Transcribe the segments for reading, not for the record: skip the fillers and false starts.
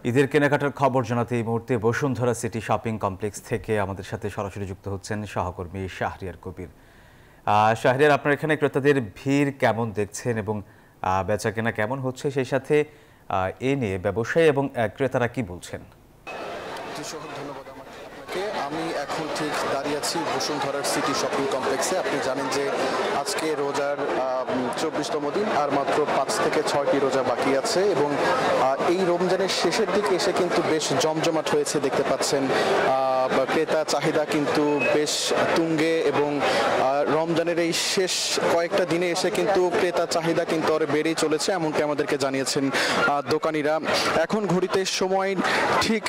ঈদের কেনাকাটার খবর জানাতে এই মুহূর্তে বসুন্ধরা সিটি শপিং কমপ্লেক্স থেকে আমাদের সাথে সরাসরি যুক্ত হচ্ছেন সহকর্মী শাহরিয়ার কবির। শাহরিয়ার, আপনার এখানে ক্রেতাদের ভিড় কেমন দেখছেন এবং বেচাকেনা কেমন হচ্ছে, সেই সাথে এ নিয়ে ব্যবসায়ী এবং ক্রেতারা কি বলছেন? ধন্যবাদ আপনাকে। আমি এখন ঠিক দাঁড়িয়ে আছি বসুন্ধরার সিটি শপিং কমপ্লেক্সে। আপনি জানেন যে আজকে রোজার 24তম দিন, আর মাত্র 5 থেকে 6টি রোজা বাকি আছে এবং এই রমজানের শেষের দিকে এসে কিন্তু বেশ জমজমাট হয়েছে দেখতে পাচ্ছেন। ক্রেতা চাহিদা কিন্তু বেশ তুঙ্গে এবং রমজানের এই শেষ কয়েকটা দিনে এসে কিন্তু ক্রেতা চাহিদা কিন্তু আরো বেড়েই চলেছে, এমনকি আমাদেরকে জানিয়েছেন দোকানিরা। এখন ঘড়িতে সময় ঠিক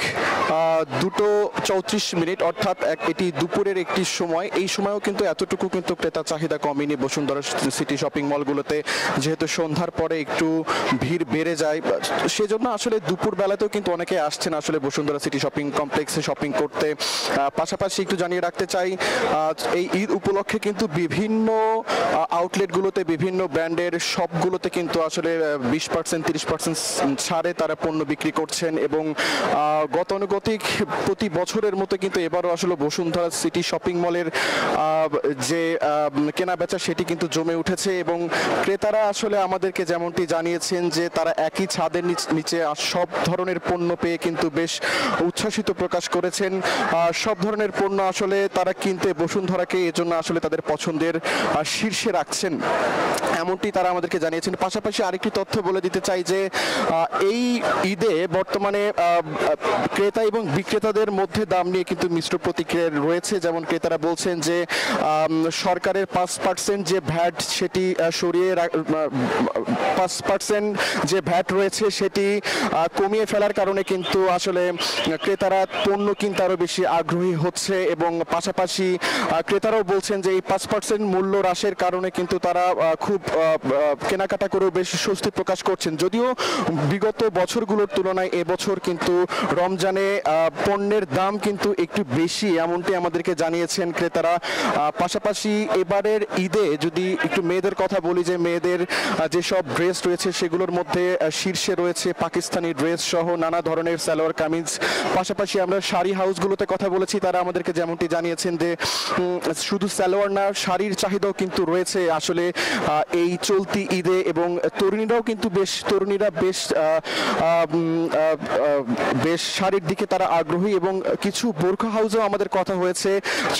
2:34, অর্থাৎ এটি দুপুরের একটি সময়। এই সময়ও কিন্তু এতটুকু কিন্তু ক্রেতা চাহিদা কমেনি বসুন্ধরা সিটি শপিং মলগুলোতে, যেহেতু সন্ধ্যার পরে একটু ভিড় বেড়ে যায়, সেজন্য আসলে দুপুর বেলাতেও কিন্তু অনেকে আসছেন আসলে বসুন্ধরা সিটি শপিং কমপ্লেক্সে শপিং করতে। পাশাপাশি একটু জানিয়ে রাখতে চাই, এই ঈদ উপলক্ষে কিন্তু বিভিন্ন আউটলেটগুলোতে, বিভিন্ন ব্র্যান্ডের শপগুলোতে কিন্তু আসলে 20%, 30% ছাড়ে তারা পণ্য বিক্রি করছেন এবং গতানুগতিক প্রতি বছরের মতো কিন্তু এবারও আসলে বসুন্ধরা সিটি শপিং মলের যে কেনা বেচা সেটি কিন্তু জমে উঠেছে এবং ক্রেতারা আসলে আমাদেরকে যেমনটি জানিয়েছেন যে তারা একই ছাদের নিচে সব ধরনের পণ্য পেয়ে কিন্তু বেশ উচ্ছ্বাসিত প্রকাশ করেছেন। সব ধরনের পণ্য আসলে তারা কিনতে বসুন্ধরাকে এজন্য আসলে তাদের পছন্দের শীর্ষে রাখছেন, এমনটি তারা আমাদেরকে জানিয়েছেন। পাশাপাশি আরেকটি তথ্য বলে দিতে চাই যে এই ঈদে বর্তমানে ক্রেতা এবং বিক্রেতাদের মধ্যে দাম নিয়ে কিন্তু মিশ্র প্রতিক্রিয়া রয়েছে। যেমন ক্রেতারা বলছেন যে সরকারের 5% যে ভ্যাট সেটি সরিয়ে 5% যে ভ্যাট রয়েছে সেটি কমিয়ে ফেলার কারণে কিন্তু আসলে ক্রেতারা পণ্য কিনতে আরো বেশি আগ্রহী হচ্ছে এবং পাশাপাশি ক্রেতারাও বলছেন যে এই 5% মূল্য হ্রাসের কারণে কিন্তু তারা খুব কেনাকাটা করেও বেশ স্বস্তি প্রকাশ করছেন। যদিও বিগত বছরগুলোর তুলনায় এবছর কিন্তু রমজানে পণ্যের দাম কিন্তু একটু বেশি, এমনটি আমাদেরকে জানিয়েছেন ক্রেতারা। পাশাপাশি এবারের ঈদে যদি একটু মেয়েদের কথা বলি, যে মেয়েদের যেসব ড্রেস রয়েছে সেগুলোর মধ্যে শীর্ষে রয়েছে পাকিস্তানি ড্রেস সহ নানা ধরনের সালোয়ার কামিজ। পাশাপাশি আমরা শাড়ি হাউসগুলোতে কথা বলেছি, তারা আমাদেরকে যেমনটি জানিয়েছেন যে শুধু সালোয়ার না, শাড়ির চাহিদাও কিন্তু রয়েছে আসলে এই চলতি ঈদে এবং তরুণীরা বেশ শাড়ির দিকে তারা আগ্রহী এবং কিছু বোরখা হাউসেও আমাদের কথা হয়েছে।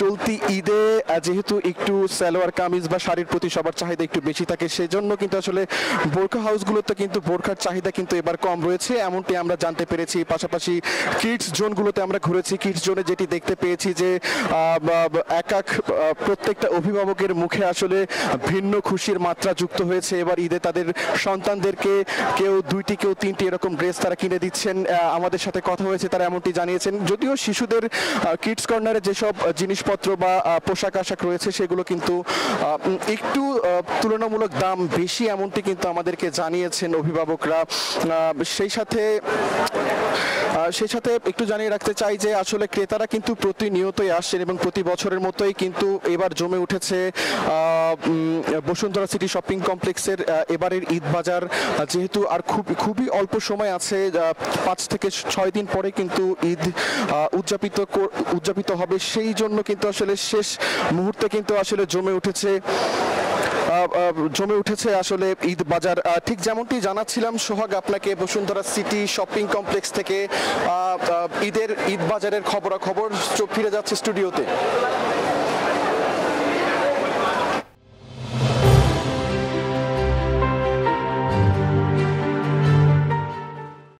চলতি ঈদে যেহেতু একটু সালোয়ার কামিজ বা শাড়ির প্রতি সবার চাহিদা একটু বেশি থাকে, সেজন্য কিন্তু আসলে বোরখা হাউসগুলোতে কিন্তু বোরখার চাহিদা কিন্তু এবার কম রয়েছে, এমনটি আমরা জানতে পেরেছি। পাশাপাশি কিডস জোনগুলোতে আমরা ঘুরেছি, কিডস জোনে যেটি দেখতে পেয়েছি যে প্রত্যেকটা অভিভাবকের মুখে আসলে ভিন্ন খুশির মাত্রা যুক্ত হয়েছে। এবার ঈদে তাদের সন্তানদেরকে কেউ 2টি কেউ 3টি এরকম ড্রেস তারা কিনে দিচ্ছেন। আমাদের সাথে কথা হয়েছে, তারা এমনটি জানিয়েছেন। যদিও শিশুদের কিডস কর্নারে যেসব জিনিসপত্র বা পোশাক আশাক রয়েছে সেগুলো কিন্তু একটু তুলনামূলক দাম বেশি, এমনটি কিন্তু আমাদেরকে জানিয়েছেন অভিভাবকরা। সেই সাথে একটু জানিয়ে রাখতে চাই যে আসলে ক্রেতারা কিন্তু প্রতিনিয়তই আসছেন এবং প্রতি বছরের মতোই কিন্তু এবার জমে উঠেছে বসুন্ধরা সিটি শপিং কমপ্লেক্সের এবারের ঈদ বাজার। যেহেতু আর খুবই অল্প সময় আছে, 5 থেকে 6 দিন পরে কিন্তু ঈদ উদযাপিত হবে, সেই জন্য কিন্তু আসলে শেষ মুহূর্তে কিন্তু আসলে জমে উঠেছে আসলে ঈদ বাজার। ঠিক যেমনটি জানাচ্ছিলাম সোহাগ আপনাকে বসুন্ধরা সিটি শপিং কমপ্লেক্স থেকে ঈদ বাজারের খবরাখবর ফিরে যাচ্ছে স্টুডিওতে।